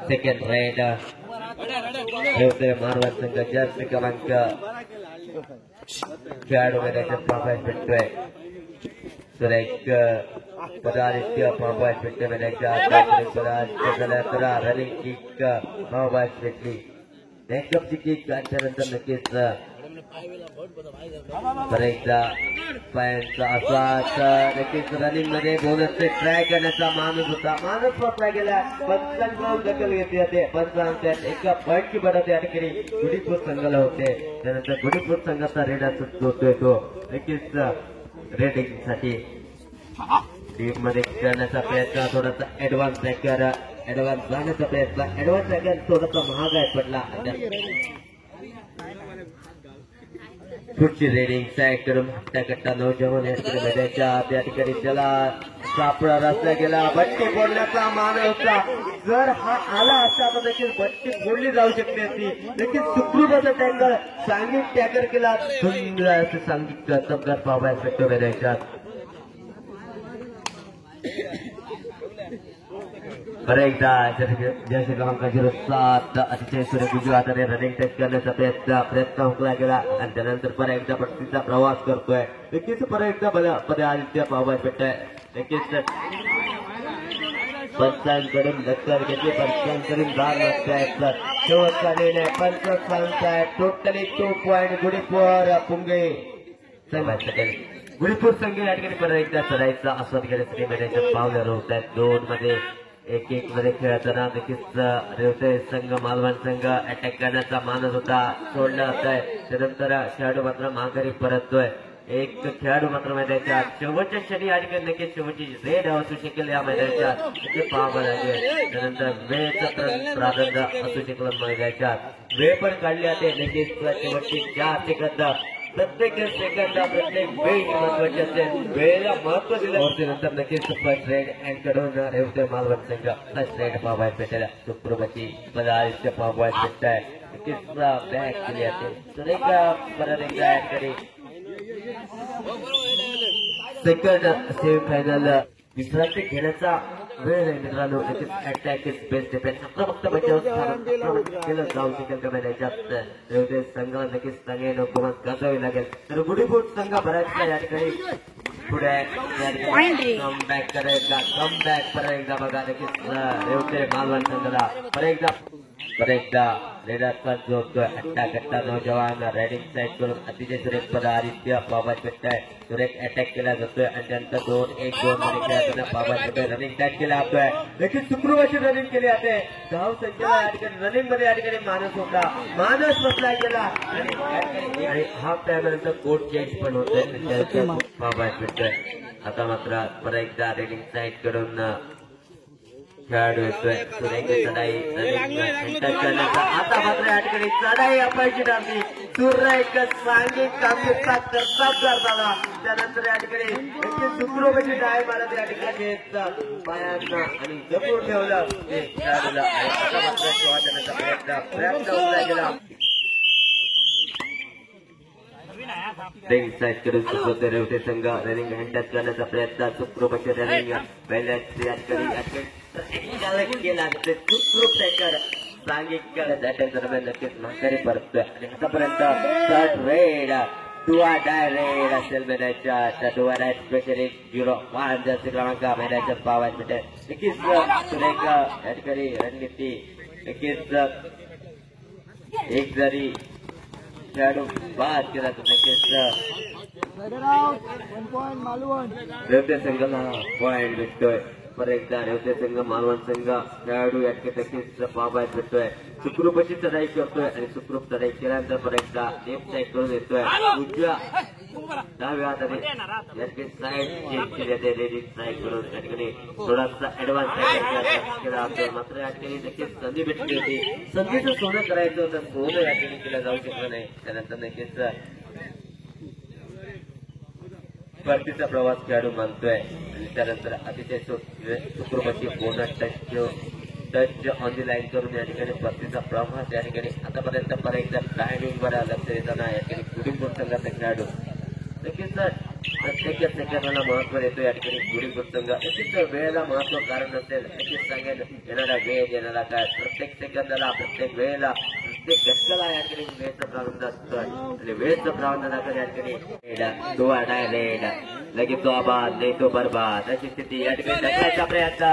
Second ride Marwar संघ जास्त क्रमांक खेळाडू मैदानाच्या पापास भेटतोय. तर एक पदार्थ पापास भेटतोय मैदानाच्या पदार्थ रनिंग किक पापास भेटली. बॅकअपची किक त्यानंतर नक्कीच बरेचदा पायांचा असा नक्कीच रनिंग मध्ये बोनसचे ट्राय करण्याचा माणूस होता. माणूस पटला गेला. पंचांकडून दखल घेतली जाते. पंचांच्यात एका पॉईंटची बडत या ठिकाणी गुढीपूर संघाला होते. त्यानंतर गुढीपूर संघाचा रेडा होतोय तो नक्कीच रेडिंग साठी टीम मध्ये करण्याचा प्रयत्न. थोडासा ऍडव्हान्स ट्रॅकर ऍडव्हान्स जाण्याचा प्रयत्न. ऍडव्हान्स ट्रॅकर थोडासा महाग आहे पडला. पुढची रेडिंग साईड करून हट्टाकट्टा नौजवान मैदानाच्या त्या ठिकाणी त्याला सापळा रचला गेला. बट्टी फोडण्याचा मान होता. जर हा आला असता तर नक्कीच बट्टी फोडली जाऊ शकली असती. नक्कीच सुखरूप असं टँकर सांघिक टॅकर केला. सुंदर असं सांघिक कर्तबगार पाहायला भेटतो मैदानाच्यात. बरं एकदा जर्सी क्रमांक 07 अतिशय सुरेख उजव्या हाताने रनिंग टच करण्याचा प्रयत्न हुकला गेला आणि त्यानंतर परत एकदा पट्टीचा प्रवास करतोय. नक्कीच परत एकदा पदार्थ पाहायला भेटतोय. नक्कीच पंचांकडून दत्तर घेतली. पंचांकडून धार नसताय. शेवटचा निर्णय पंच सांगताय. टोटली 2 पॉईंट गुढीपूर पुंगे गुढीपूर संघ या ठिकाणी परत एकदा चढायचा आस्वाद घेण्यासाठी मैदानाच्या पावलं रोवत आहेत. 2 मध्ये 1-1 मध्ये खेळताना नक्कीच रेवते संघ मालवण संघ अटॅक करण्याचा मानस होता. सोडला होत आहे. त्यानंतर खेळाडू मात्र माघारी परततोय. एक खेळाडू मात्र मैदानाच्या शेवटच्या क्षणी या ठिकाणी नक्कीच शेवटची रेड असू शकेल या मैदानाच्या पाहावं लागेल. त्यानंतर वेळेचं प्राधान्य असू शकलं मैदानाच्या. वेळ पण काढली जाते. नक्कीच शेवटची 4 सेकंद. प्रत्येक सेकंद प्रत्येक वेळ महत्वाची असेल. वेळेला महत्व दिल्यानंतर नक्कीच फर्स्ट रेड अँकडून रेवते मालवण संघ फर्स्ट रेड पाहायला भेटेल. सुप्रभाची पदार्थ पाहायला भेटत आहे. नक्कीच बॅक केली जाते. तर परत एकदा ऍड सेकंड सेमीफायनल विश्रांती घेण्याचा वेळ आहे मित्रांनो. नक्कीच अटॅक इज बेस्ट डिफेन्स. फक्त केलं जाऊ शकेल का मैदानाच्यात रेवते संघाला नक्कीच चांगले नोकमान गाजवावी लागेल. तर गुढीपूर संघ बऱ्याचदा या ठिकाणी पुढे कमबॅक करायचा. कमबॅक परत एकदा बघा नक्कीच रेवते मालवण संघाला परत एकदा रेडाचा जो हट्टाकट्टा नौजवान रायडिंग साईड करून अतिशय सुरेख पदार्थ पाहायला भेटत आहे. सुरेख अटॅक केला जातोय आणि त्यानंतर 2-1-2 मध्ये खेळताना पाहायला भेटतोय. रनिंग टॅक केला जातोय. नक्कीच सुखरूप रनिंग केली जाते. धाव संख्येला या ठिकाणी रनिंग मध्ये या ठिकाणी माणूस होता. माणूस बसला गेला आणि हाफ टाइम नंतर कोर्ट चेंज पण होतोय. पाहायला भेटतोय. आता मात्र परत एकदा रेडिंग साईड कडून खेळाडू येतोय. सुरेख चढाई करण्याचा. आता मात्र या ठिकाणी चढाई अपायची नाही. सुरेख सांघिक कामगिरीचा करताच करताना त्यानंतर या ठिकाणी सुखरूपची डाय मारत या ठिकाणी पायांना आणि जपून ठेवलं ते खेळाडूला. आता मात्र प्रयत्न होता गेला. साईड करून सुखरूप रेवते संघ रनिंग हँडल करण्याचा प्रयत्न. सुखरूपचे रनिंग पहिल्या केला. सुखरूप टॅकर सांघिक दरम्यान नक्कीच माघारी परततोय आणि आतापर्यंत थर्ड रेड डुआ डाय रेड असेल मैदानाच्या. डुआ डाय स्पेशली 0-5 जास्त क्रमांक मैदानाच्या पाहायला भेटेल. नक्कीच सुरेख या ठिकाणी रणनीती. नक्कीच एक जरी खेळाडू बाद केला तर नक्कीच रेवते संघाला पॉइंट भेटतोय. परत एकदा रेवते संघ मालवण संघ खेळाडू या ठिकाणी नक्कीच पाहायला भेटतोय. सुखरूपची चढाई करतोय आणि सुखरूप चढाई केल्यानंतर परत एकदा लेफ्ट साईड करून येतोय. उजव्या डाव्या हाताने या ठिकाणी साईड चेंज केली जाते. रेडिंग साईड करून या ठिकाणी थोडासा ऍडव्हान्स केला जातो. मात्र या ठिकाणी नक्कीच संधी भेटली होती. संधीचं सोनं करायचं होतं. सोनं या ठिकाणी केलं जाऊ शकलं नाही. त्यानंतर नक्कीच परतीचा प्रवास खेळाडू मानतोय आणि त्यानंतर अतिशय सुखरूपची bonus touch on the line करून या ठिकाणी परतीचा प्रवास या ठिकाणी आतापर्यंत परत एकदा टायमिंग वर लक्ष देताना या ठिकाणी गुढीपूर संघाचा खेळाडू नक्कीच प्रत्येक सेकंदाला महत्व देतो या ठिकाणी गुढीपूर संघ. नक्कीच वेळेला महत्व कारण नसेल नक्कीच सांगेल येणारा वेळ येणारा काय प्रत्येक सेकंदाला प्रत्येक वेळेला प्रत्येक घटकाला या ठिकाणी वेळेचं प्रावधान असतं आणि वेळेचं प्रावधानाकडे या ठिकाणी तो अडायला लगेच तो आबाद नाही तो बरबाद अशी स्थिती या ठिकाणी ढकलायचा प्रयत्न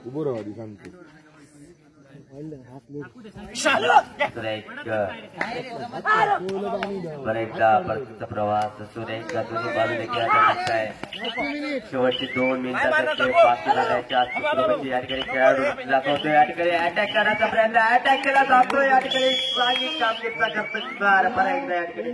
उभं राहा आधी सांगतो बरेचदा परतीचा प्रवास सुरेखा दोन्ही बाजूने खेळायला लागताय. शेवटची 2 मिनिटाचा खेळ बाकी लागायच्या या ठिकाणी खेळाडू दाखवतोय या ठिकाणी अटॅक करण्याचा प्रयत्न अटॅक केला जातोय या ठिकाणी सांघिक कामगिरीचा कर्तृत्वकार बरा एकदा या ठिकाणी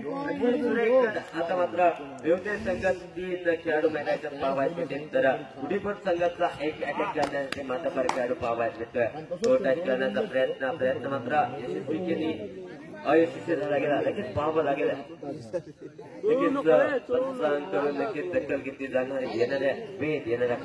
सुरेख. आता मात्र विविध संघातील खेळाडू मैदानाच्या पाहावयात मिळते तर गुढीपूर संघाचा एक अटॅक करण्याचे माथापर खेळाडू पाहावयात मिळतोय. तो टच करण्याचा प्रयत्न मात्र यशस्वी केली अयशस्वी झाला गेला. लगेच पाहावं लागेल लगेच पंचांग करून नक्कीच दखल घेतली जाणार येणाऱ्या वेळ येणाऱ्या